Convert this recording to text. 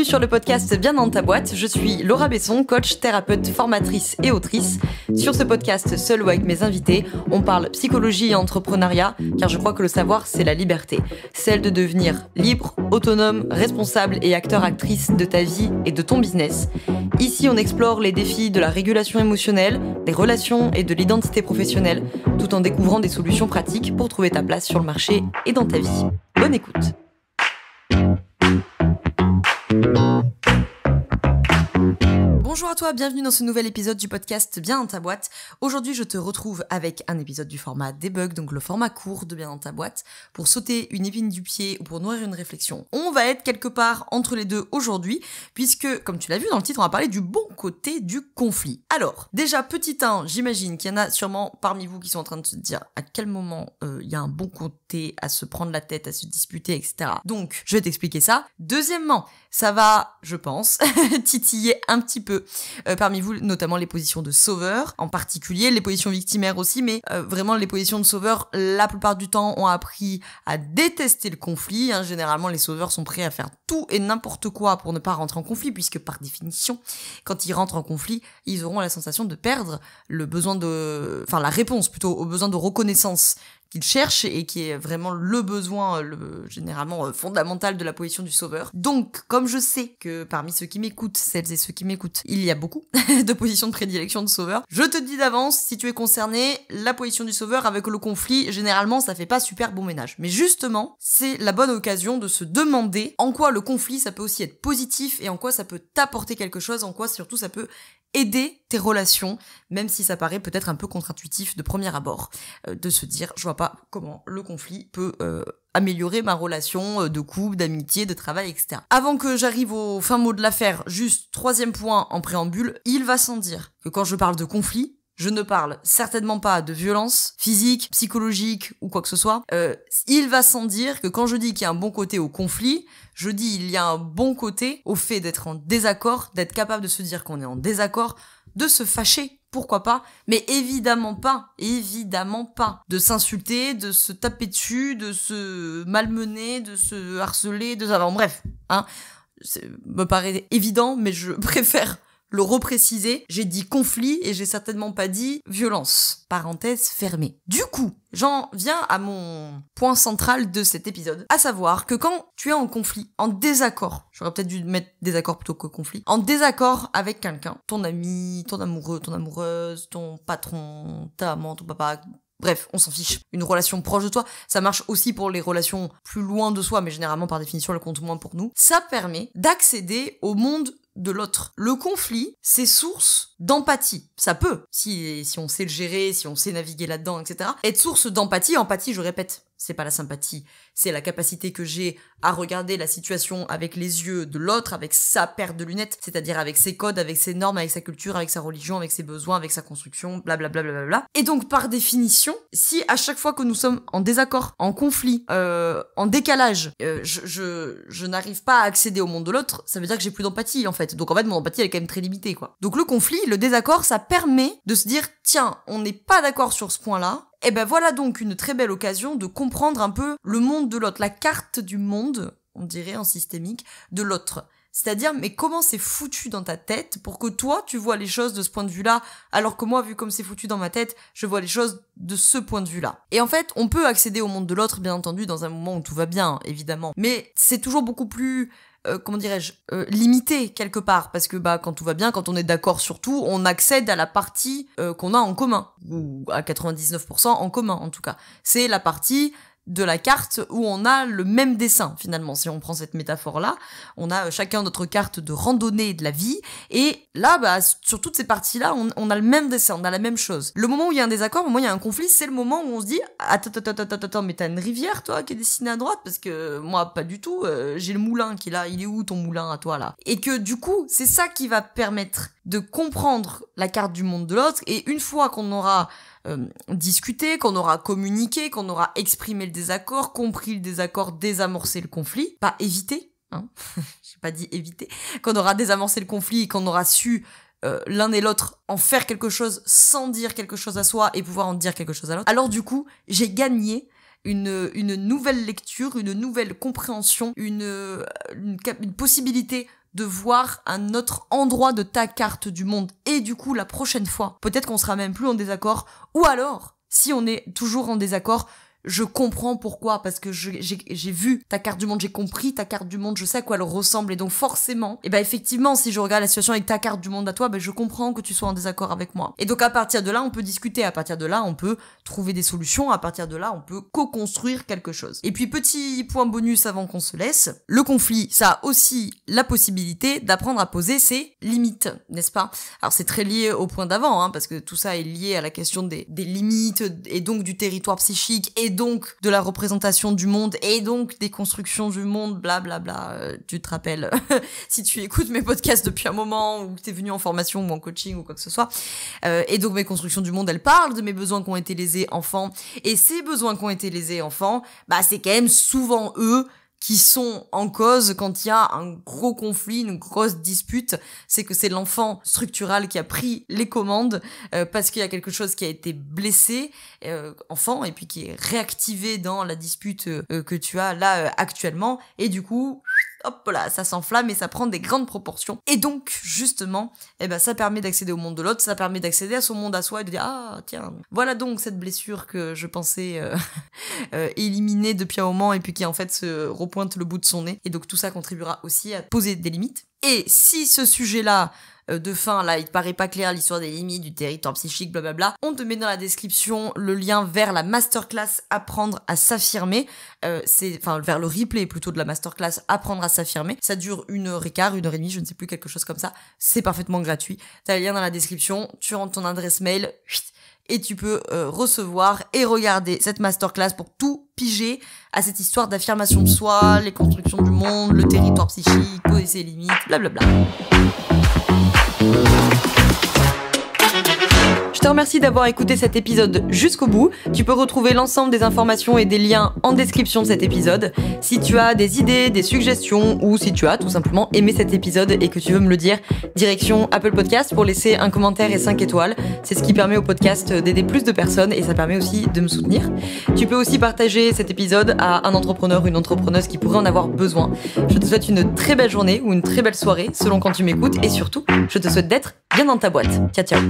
sur le podcast Bien dans ta boîte, je suis Laura Besson, coach, thérapeute, formatrice et autrice. Sur ce podcast, seul ou avec mes invités, on parle psychologie et entrepreneuriat, car je crois que le savoir, c'est la liberté. Celle de devenir libre, autonome, responsable et acteur-actrice de ta vie et de ton business. Ici, on explore les défis de la régulation émotionnelle, des relations et de l'identité professionnelle, tout en découvrant des solutions pratiques pour trouver ta place sur le marché et dans ta vie. Bonne écoute. Bonjour à toi, bienvenue dans ce nouvel épisode du podcast Bien dans ta boîte. Aujourd'hui, je te retrouve avec un épisode du format debug, donc le format court de Bien dans ta boîte, pour sauter une épine du pied ou pour nourrir une réflexion. On va être quelque part entre les deux aujourd'hui, puisque, comme tu l'as vu dans le titre, on va parler du bon côté du conflit. Alors, déjà, petit 1, j'imagine qu'il y en a sûrement parmi vous qui sont en train de se dire à quel moment il y a un bon côté à se prendre la tête, à se disputer, etc. Donc, je vais t'expliquer ça. Deuxièmement, ça va, je pense, titiller un petit peu parmi vous, notamment les positions de sauveur, en particulier les positions victimaires aussi, mais vraiment les positions de sauveur, la plupart du temps, ont appris à détester le conflit. Généralement, les sauveurs sont prêts à faire tout et n'importe quoi pour ne pas rentrer en conflit, puisque par définition, quand ils rentrent en conflit, ils auront la sensation de perdre le besoin de... Enfin, la réponse plutôt au besoin de reconnaissance qu'ils cherchent et qui est vraiment le besoin généralement fondamental de la position du sauveur. Donc, comme je sais que parmi ceux qui m'écoutent, celles et ceux qui m'écoutent, il y a beaucoup de positions de prédilection de sauveur, je te dis d'avance, si tu es concerné, la position du sauveur avec le conflit, généralement, ça fait pas super bon ménage. Mais justement, c'est la bonne occasion de se demander en quoi le conflit, ça peut aussi être positif et en quoi ça peut t'apporter quelque chose, en quoi surtout ça peut aider tes relations, même si ça paraît peut-être un peu contre-intuitif de premier abord, de se dire, je vois pas comment le conflit peut améliorer ma relation de couple, d'amitié, de travail, etc. Avant que j'arrive au fin mot de l'affaire, juste troisième point en préambule, il va sans dire que quand je parle de conflit, je ne parle certainement pas de violence physique, psychologique ou quoi que ce soit. Il va sans dire que quand je dis qu'il y a un bon côté au conflit, je dis il y a un bon côté au fait d'être en désaccord, d'être capable de se dire qu'on est en désaccord, de se fâcher, pourquoi pas, mais évidemment pas de s'insulter, de se taper dessus, de se malmener, de se harceler, enfin bref, me paraît évident, mais je préfère le repréciser, j'ai dit conflit et j'ai certainement pas dit violence. Parenthèse fermée. Du coup, j'en viens à mon point central de cet épisode, à savoir que quand tu es en conflit, en désaccord, j'aurais peut-être dû mettre désaccord plutôt que conflit, en désaccord avec quelqu'un, ton ami, ton amoureux, ton amoureuse, ton patron, ta maman, ton papa... Bref, on s'en fiche. Une relation proche de toi, ça marche aussi pour les relations plus loin de soi, mais généralement par définition elles comptent moins pour nous. Ça permet d'accéder au monde de l'autre. Le conflit, c'est source d'empathie. Ça peut, si on sait le gérer, si on sait naviguer là-dedans, etc. Être source d'empathie, empathie, je répète, c'est pas la sympathie, c'est la capacité que j'ai à regarder la situation avec les yeux de l'autre, avec sa paire de lunettes, c'est-à-dire avec ses codes, avec ses normes, avec sa culture, avec sa religion, avec ses besoins, avec sa construction, blablabla. Et donc, par définition, si à chaque fois que nous sommes en désaccord, en conflit, en décalage, je n'arrive pas à accéder au monde de l'autre, ça veut dire que j'ai plus d'empathie, en fait. Donc en fait, mon empathie, elle est quand même très limitée, quoi. Donc le conflit, le désaccord, ça permet de se dire, tiens, on n'est pas d'accord sur ce point-là, et ben voilà donc une très belle occasion de comprendre un peu le monde de l'autre, la carte du monde, on dirait en systémique, de l'autre. C'est-à-dire, mais comment c'est foutu dans ta tête pour que toi, tu vois les choses de ce point de vue-là, alors que moi, vu comme c'est foutu dans ma tête, je vois les choses de ce point de vue-là. Et en fait, on peut accéder au monde de l'autre, bien entendu, dans un moment où tout va bien, évidemment. Mais c'est toujours beaucoup plus... limité quelque part, parce que quand tout va bien, quand on est d'accord sur tout, on accède à la partie qu'on a en commun, ou à 99% en commun en tout cas. C'est la partie de la carte où on a le même dessin finalement, si on prend cette métaphore-là, on a chacun notre carte de randonnée de la vie, et là, sur toutes ces parties-là, on a le même dessin, on a la même chose. Le moment où il y a un désaccord, le moment où il y a un conflit, c'est le moment où on se dit « Attends, mais t'as une rivière, toi, qui est dessinée à droite ?» Parce que moi, pas du tout, j'ai le moulin qui est là, il est où ton moulin à toi, là? Et que du coup, c'est ça qui va permettre de comprendre la carte du monde de l'autre, et une fois qu'on aura discuté, qu'on aura communiqué, qu'on aura exprimé le désaccord, compris le désaccord, désamorcé le conflit, pas éviter, j'ai pas dit éviter, qu'on aura désamorcé le conflit et qu'on aura su l'un et l'autre en faire quelque chose sans dire quelque chose à soi et pouvoir en dire quelque chose à l'autre, alors du coup, j'ai gagné une nouvelle lecture, une nouvelle compréhension, une possibilité de voir un autre endroit de ta carte du monde. Et du coup, la prochaine fois, peut-être qu'on sera même plus en désaccord. Ou alors, si on est toujours en désaccord, je comprends pourquoi, parce que j'ai vu ta carte du monde, j'ai compris ta carte du monde, je sais à quoi elle ressemble, et donc forcément, et ben effectivement, si je regarde la situation avec ta carte du monde à toi, ben je comprends que tu sois en désaccord avec moi. Et donc à partir de là, on peut discuter, à partir de là, on peut trouver des solutions, à partir de là, on peut co-construire quelque chose. Et puis petit point bonus avant qu'on se laisse, le conflit, ça a aussi la possibilité d'apprendre à poser ses limites, n'est-ce pas? Alors c'est très lié au point d'avant, hein, parce que tout ça est lié à la question des limites, et donc du territoire psychique, et donc de la représentation du monde, et donc des constructions du monde, blablabla. Tu te rappelles, si tu écoutes mes podcasts depuis un moment, ou que t'es venu en formation ou en coaching ou quoi que ce soit. Et donc mes constructions du monde, elles parlent de mes besoins qui ont été lésés enfants, et ces besoins qui ont été lésés enfants, bah c'est quand même souvent eux qui sont en cause quand il y a un gros conflit, une grosse dispute. C'est que c'est l'enfant structural qui a pris les commandes parce qu'il y a quelque chose qui a été blessé, enfant, et puis qui est réactivé dans la dispute que tu as là actuellement, et du coup, hop là, ça s'enflamme et ça prend des grandes proportions. Et donc, justement, ça permet d'accéder au monde de l'autre, ça permet d'accéder à son monde à soi et de dire « Ah, tiens, voilà donc cette blessure que je pensais éliminer depuis un moment et puis qui en fait se repointe le bout de son nez. » Et donc tout ça contribuera aussi à poser des limites. Et si ce sujet-là de fin, là, il te paraît pas clair, l'histoire des limites, du territoire psychique, blablabla, on te met dans la description le lien vers la masterclass Apprendre à s'affirmer, vers le replay plutôt de la masterclass Apprendre à s'affirmer. Ça dure 1h15, 1h30, je ne sais plus, quelque chose comme ça. C'est parfaitement gratuit. T'as le lien dans la description, tu rentres ton adresse mail, et tu peux recevoir et regarder cette masterclass pour tout piger à cette histoire d'affirmation de soi, les constructions du monde, le territoire psychique, poser ses limites, blablabla. Je te remercie d'avoir écouté cet épisode jusqu'au bout. Tu peux retrouver l'ensemble des informations et des liens en description de cet épisode. Si tu as des idées, des suggestions, ou si tu as tout simplement aimé cet épisode et que tu veux me le dire, direction Apple Podcast pour laisser un commentaire et 5 étoiles. C'est ce qui permet au podcast d'aider plus de personnes et ça permet aussi de me soutenir. Tu peux aussi partager cet épisode à un entrepreneur ou une entrepreneuse qui pourrait en avoir besoin. Je te souhaite une très belle journée ou une très belle soirée selon quand tu m'écoutes, et surtout, je te souhaite d'être bien dans ta boîte. Ciao, ciao.